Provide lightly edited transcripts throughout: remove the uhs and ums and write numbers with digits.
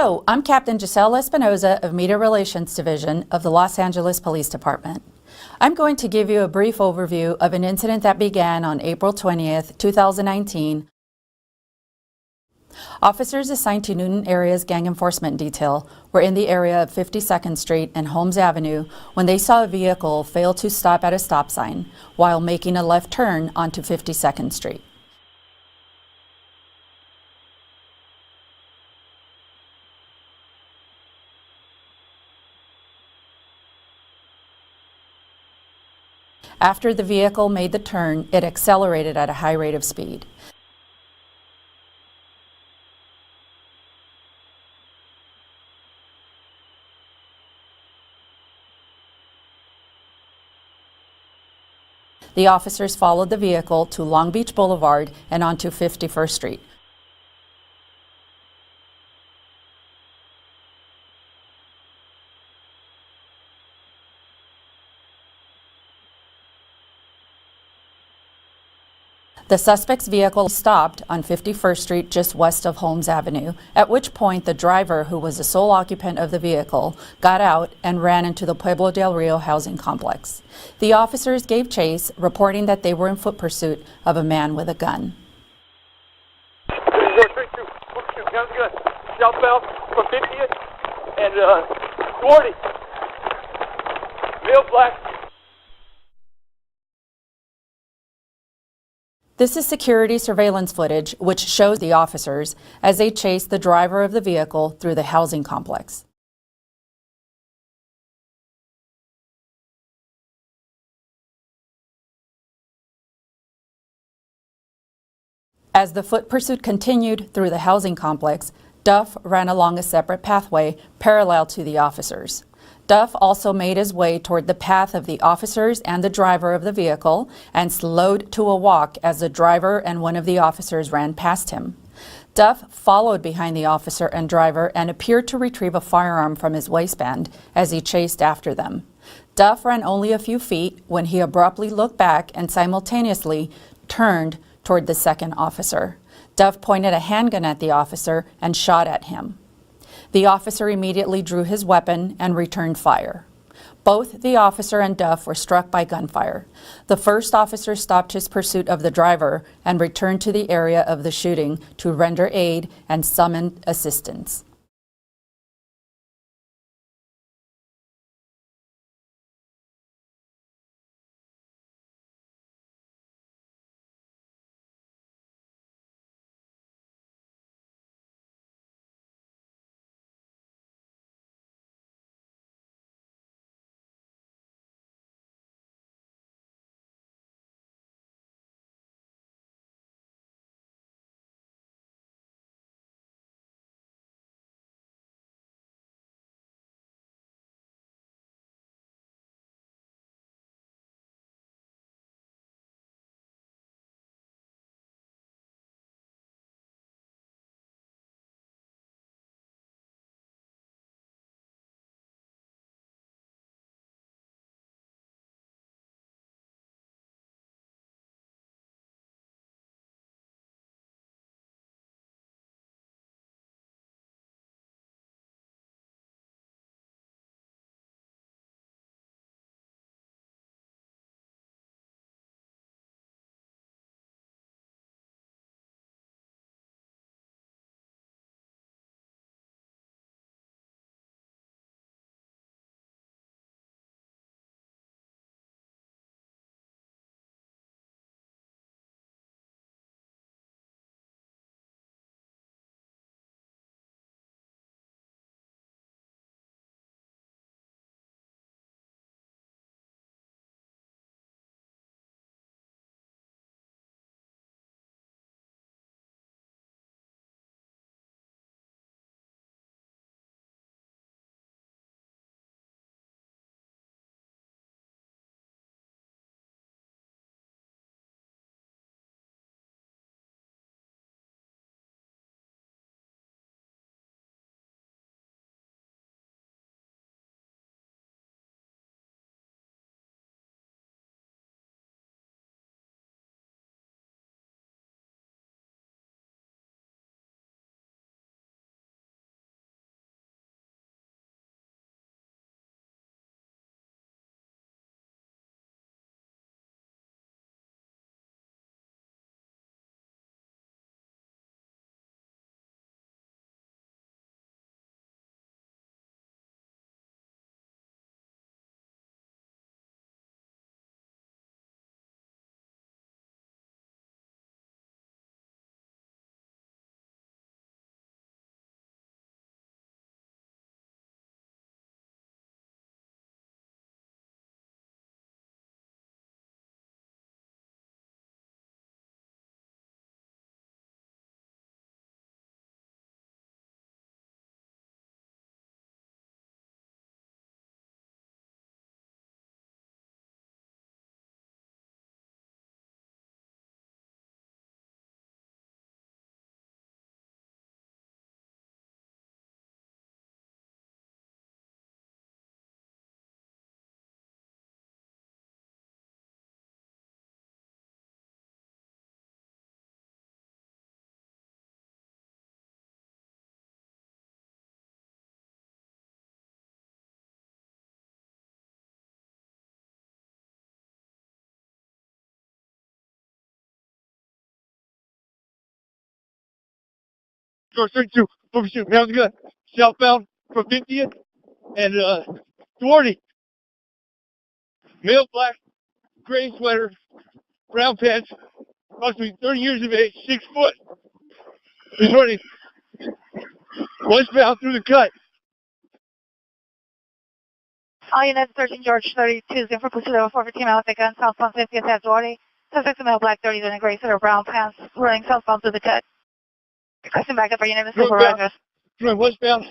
Hello, I'm Captain Giselle Espinoza of Media Relations Division of the Los Angeles Police Department. I'm going to give you a brief overview of an incident that began on April 20th, 2019. Officers assigned to Newton Area's Gang Enforcement Detail were in the area of 52nd Street and Holmes Avenue when they saw a vehicle fail to stop at a stop sign while making a left turn onto 52nd Street. After the vehicle made the turn, it accelerated at a high rate of speed. The officers followed the vehicle to Long Beach Boulevard and onto 51st Street. The suspect's vehicle stopped on 51st Street just west of Holmes Avenue, at which point the driver, who was the sole occupant of the vehicle, got out and ran into the Pueblo Del Rio housing complex. The officers gave chase, reporting that they were in foot pursuit of a man with a gun. Sounds good. Southbound from 50th and 40. Real black. This is security surveillance footage which shows the officers as they chase the driver of the vehicle through the housing complex. As the foot pursuit continued through the housing complex, Duff ran along a separate pathway parallel to the officers. Duff also made his way toward the path of the officers and the driver of the vehicle and slowed to a walk as the driver and one of the officers ran past him. Duff followed behind the officer and driver and appeared to retrieve a firearm from his waistband as he chased after them. Duff ran only a few feet when he abruptly looked back and simultaneously turned toward the second officer. Duff pointed a handgun at the officer and shot at him. The officer immediately drew his weapon and returned fire. Both the officer and Duff were struck by gunfire. The first officer stopped his pursuit of the driver and returned to the area of the shooting to render aid and summon assistance. George 32, overshoot, man gun, southbound from 50th and 40. Male, black, gray sweater, brown pants, approximately 30 years of age, 6 foot. He's running westbound through the cut. All units, 13 George 32, in for pursuit of a 415 mile with a gun, southbound 50th at Duarte. Suspect male, black 30s in a gray sweater, brown pants, running southbound through the cut. Requesting backup for unit, Mr. Rogers. He's running westbound.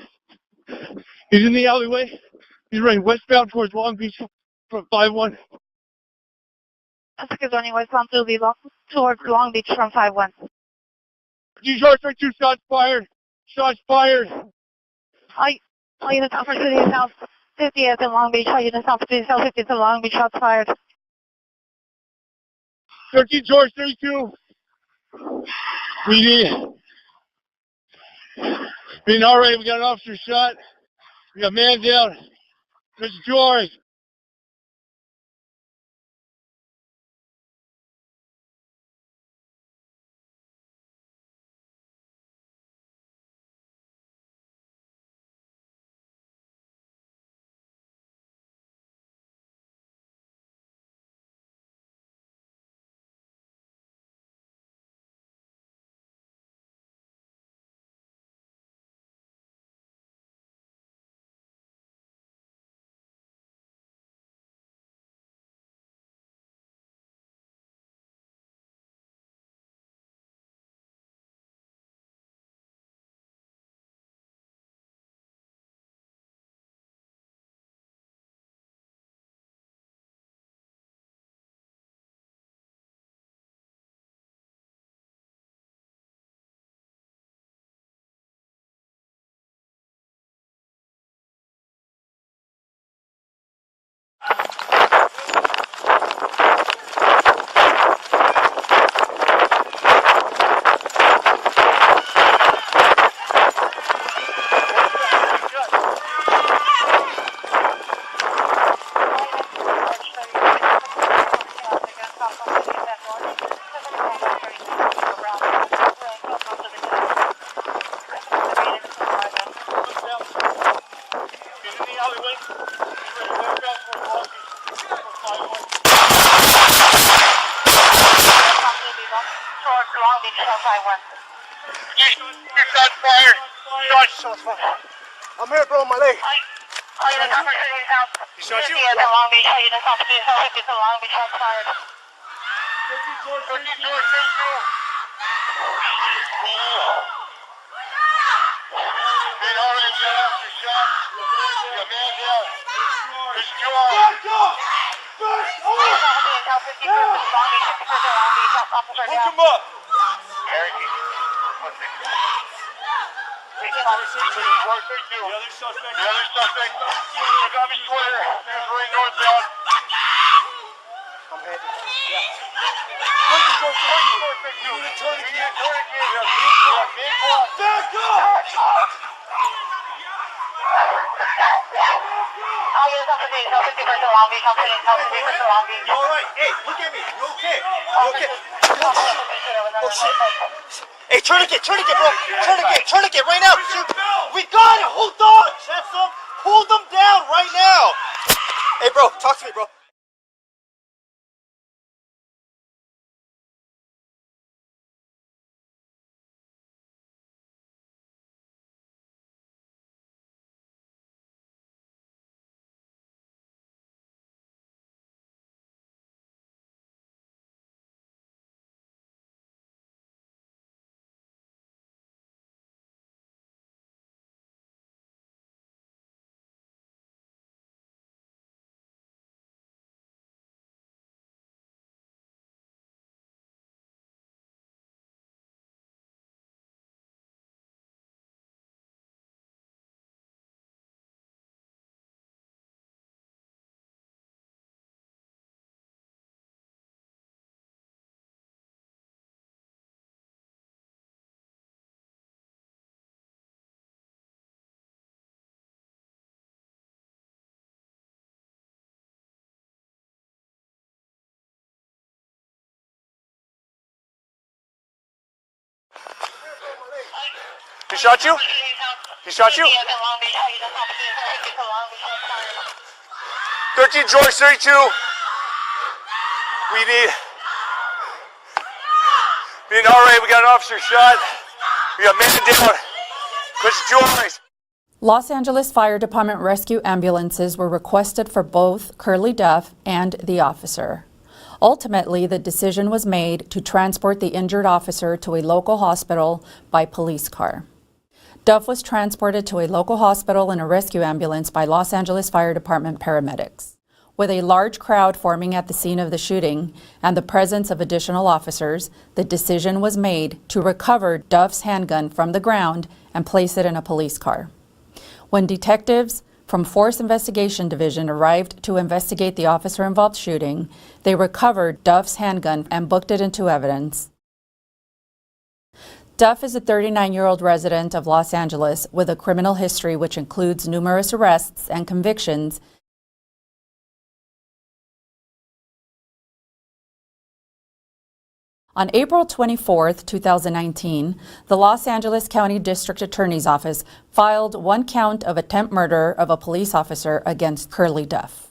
He's in the alleyway. He's running westbound towards Long Beach from 5-1. Suspect is running westbound towards Long Beach from 5-1. George 32, shots fired. Shots fired. All units, Alpha City South 50th in Long Beach. All units, Alpha City South 50th in Long Beach, shots fired. 13 George 32. PD. Being already, we got an officer shot. We got man down. Mr. George. I'm here, bro, on my leg. He shot you? Yeah, Long Beach. All units, Alpha City South 50th in Long Beach, shots fired. 13 George 32. Being already, we got an officer shot. We got man down. Mr. George. Hook him up. The other suspect. We got me sweater. He was running northbound. I'm heading. You need a tourniquet. Back up! All units, Alpha City South 50th in Long Beach. Alpha City South 50th in Long Beach. You alright? Hey, look at me. You okay? You okay? Oh, shit. Hey, tourniquet, bro. Tourniquet, right now. We got it. Hold on. Chest up. Hold them down right now. Hey, bro, talk to me, bro. He shot you? He shot you? 13 George 32. We need an RA. We got an officer shot. We got man down. Push George. Los Angeles Fire Department rescue ambulances were requested for both Curley Duff and the officer. Ultimately, the decision was made to transport the injured officer to a local hospital by police car. Duff was transported to a local hospital in a rescue ambulance by Los Angeles Fire Department paramedics. With a large crowd forming at the scene of the shooting and the presence of additional officers, the decision was made to recover Duff's handgun from the ground and place it in a police car. When detectives from Force Investigation Division arrived to investigate the officer-involved shooting, they recovered Duff's handgun and booked it into evidence. Duff is a 39-year-old resident of Los Angeles with a criminal history which includes numerous arrests and convictions. On April 24, 2019, the Los Angeles County District Attorney's Office filed one count of attempted murder of a police officer against Curley Duff.